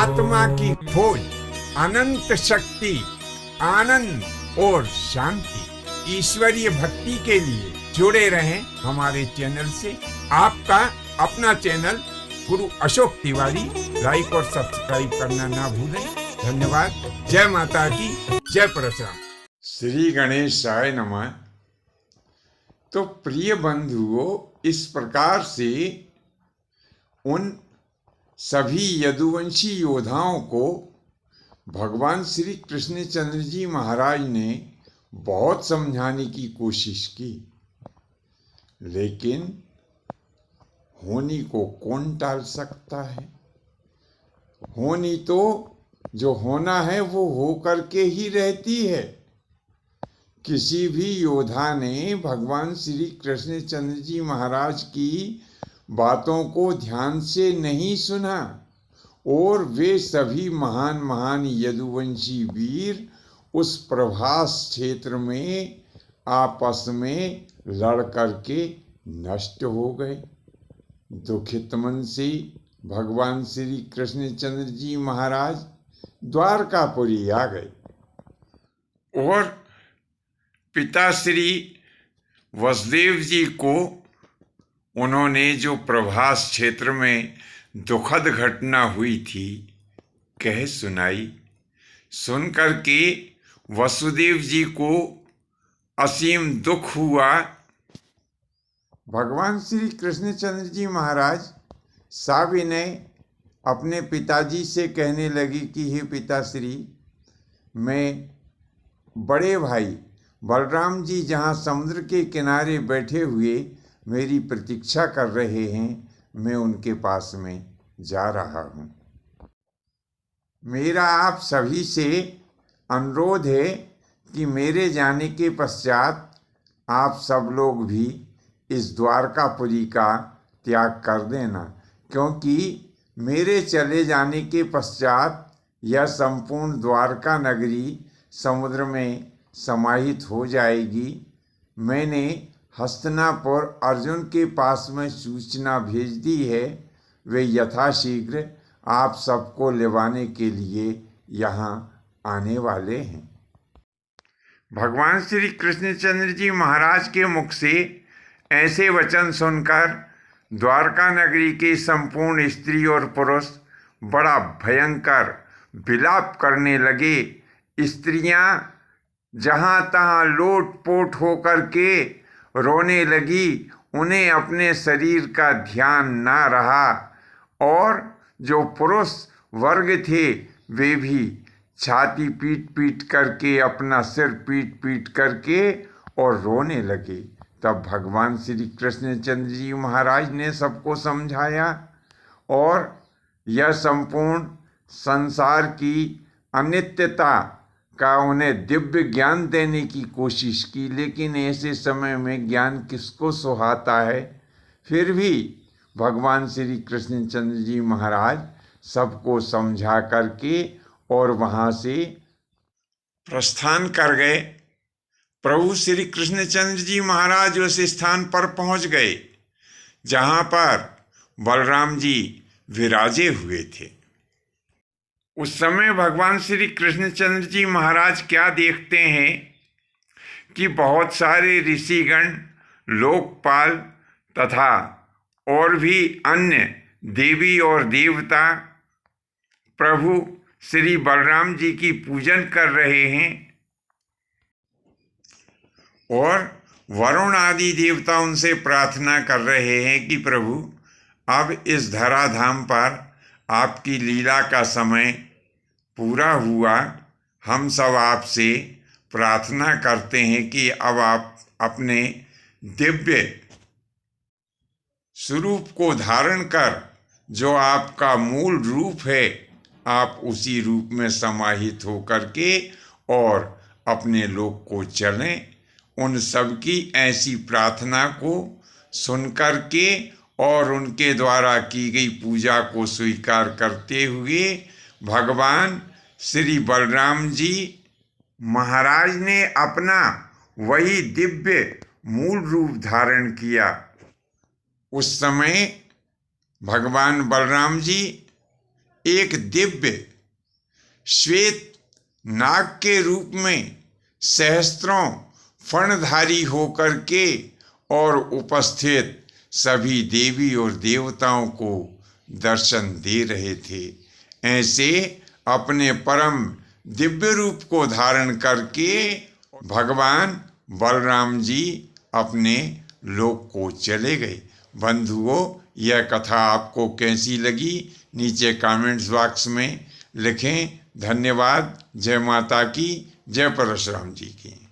आत्मा की खोज, अनंत शक्ति, आनंद और शांति, ईश्वरीय भक्ति के लिए जुड़े रहें हमारे चैनल से। आपका अपना चैनल गुरु अशोक तिवारी। लाइक और सब्सक्राइब करना ना भूलें। धन्यवाद। जय माता की, जय परशुराम। श्री गणेशाय नमः। तो प्रिय बंधुओं, इस प्रकार से उन सभी यदुवंशी योद्धाओं को भगवान श्री कृष्णचंद्र जी महाराज ने बहुत समझाने की कोशिश की, लेकिन होनी को कौन टाल सकता है। होनी तो जो होना है वो हो करके ही रहती है। किसी भी योद्धा ने भगवान श्री कृष्णचंद्र जी महाराज की बातों को ध्यान से नहीं सुना और वे सभी महान महान यदुवंशी वीर उस प्रभास क्षेत्र में आपस में लड़ करके नष्ट हो गए। दुखित मन से भगवान श्री कृष्णचंद्र जी महाराज द्वारकापुरी आ गए और पिता श्री वसुदेव जी को उन्होंने जो प्रभास क्षेत्र में दुखद घटना हुई थी कह सुनाई। सुन करके वसुदेव जी को असीम दुख हुआ। भगवान श्री कृष्णचंद्र जी महाराज साविनय अपने पिताजी से कहने लगी कि हे पिताश्री, मैं बड़े भाई बलराम जी जहाँ समुद्र के किनारे बैठे हुए मेरी प्रतीक्षा कर रहे हैं, मैं उनके पास में जा रहा हूँ। मेरा आप सभी से अनुरोध है कि मेरे जाने के पश्चात आप सब लोग भी इस द्वारकापुरी का त्याग कर देना, क्योंकि मेरे चले जाने के पश्चात यह संपूर्ण द्वारका नगरी समुद्र में समाहित हो जाएगी। मैंने हस्तिनापुर अर्जुन के पास में सूचना भेज दी है, वे यथाशीघ्र आप सबको लेवाने के लिए यहाँ आने वाले हैं। भगवान श्री कृष्णचंद्र जी महाराज के मुख से ऐसे वचन सुनकर द्वारका नगरी के संपूर्ण स्त्री और पुरुष बड़ा भयंकर विलाप करने लगे। स्त्रियां जहाँ तहाँ लोट पोट होकर के रोने लगी। उन्हें अपने शरीर का ध्यान ना रहा और जो पुरुष वर्ग थे वे भी छाती पीट पीट करके, अपना सिर पीट पीट करके और रोने लगे। तब भगवान श्री कृष्णचंद्र जी महाराज ने सबको समझाया और यह संपूर्ण संसार की अनित्यता का उन्हें दिव्य ज्ञान देने की कोशिश की, लेकिन ऐसे समय में ज्ञान किसको सुहाता है। फिर भी भगवान श्री कृष्णचंद्र जी महाराज सबको समझा करके और वहाँ से प्रस्थान कर गए। प्रभु श्री कृष्णचंद्र जी महाराज उस स्थान पर पहुँच गए जहाँ पर बलराम जी विराजे हुए थे। उस समय भगवान श्री कृष्णचंद्र जी महाराज क्या देखते हैं कि बहुत सारे ऋषिगण, लोकपाल तथा और भी अन्य देवी और देवता प्रभु श्री बलराम जी की पूजन कर रहे हैं और वरुण आदि देवता उनसे प्रार्थना कर रहे हैं कि प्रभु अब इस धराधाम पर आपकी लीला का समय पूरा हुआ। हम सब आपसे प्रार्थना करते हैं कि अब आप अपने दिव्य स्वरूप को धारण कर जो आपका मूल रूप है, आप उसी रूप में समाहित होकर के और अपने लोक को चलें। उन सब की ऐसी प्रार्थना को सुनकर के और उनके द्वारा की गई पूजा को स्वीकार करते हुए भगवान श्री बलराम जी महाराज ने अपना वही दिव्य मूल रूप धारण किया। उस समय भगवान बलराम जी एक दिव्य श्वेत नाग के रूप में सहस्त्रों फणधारी होकर के और उपस्थित सभी देवी और देवताओं को दर्शन दे रहे थे। ऐसे अपने परम दिव्य रूप को धारण करके भगवान बलराम जी अपने लोक को चले गए। बंधुओं, यह कथा आपको कैसी लगी नीचे कमेंट्स बॉक्स में लिखें। धन्यवाद। जय माता की, जय परशुराम जी की।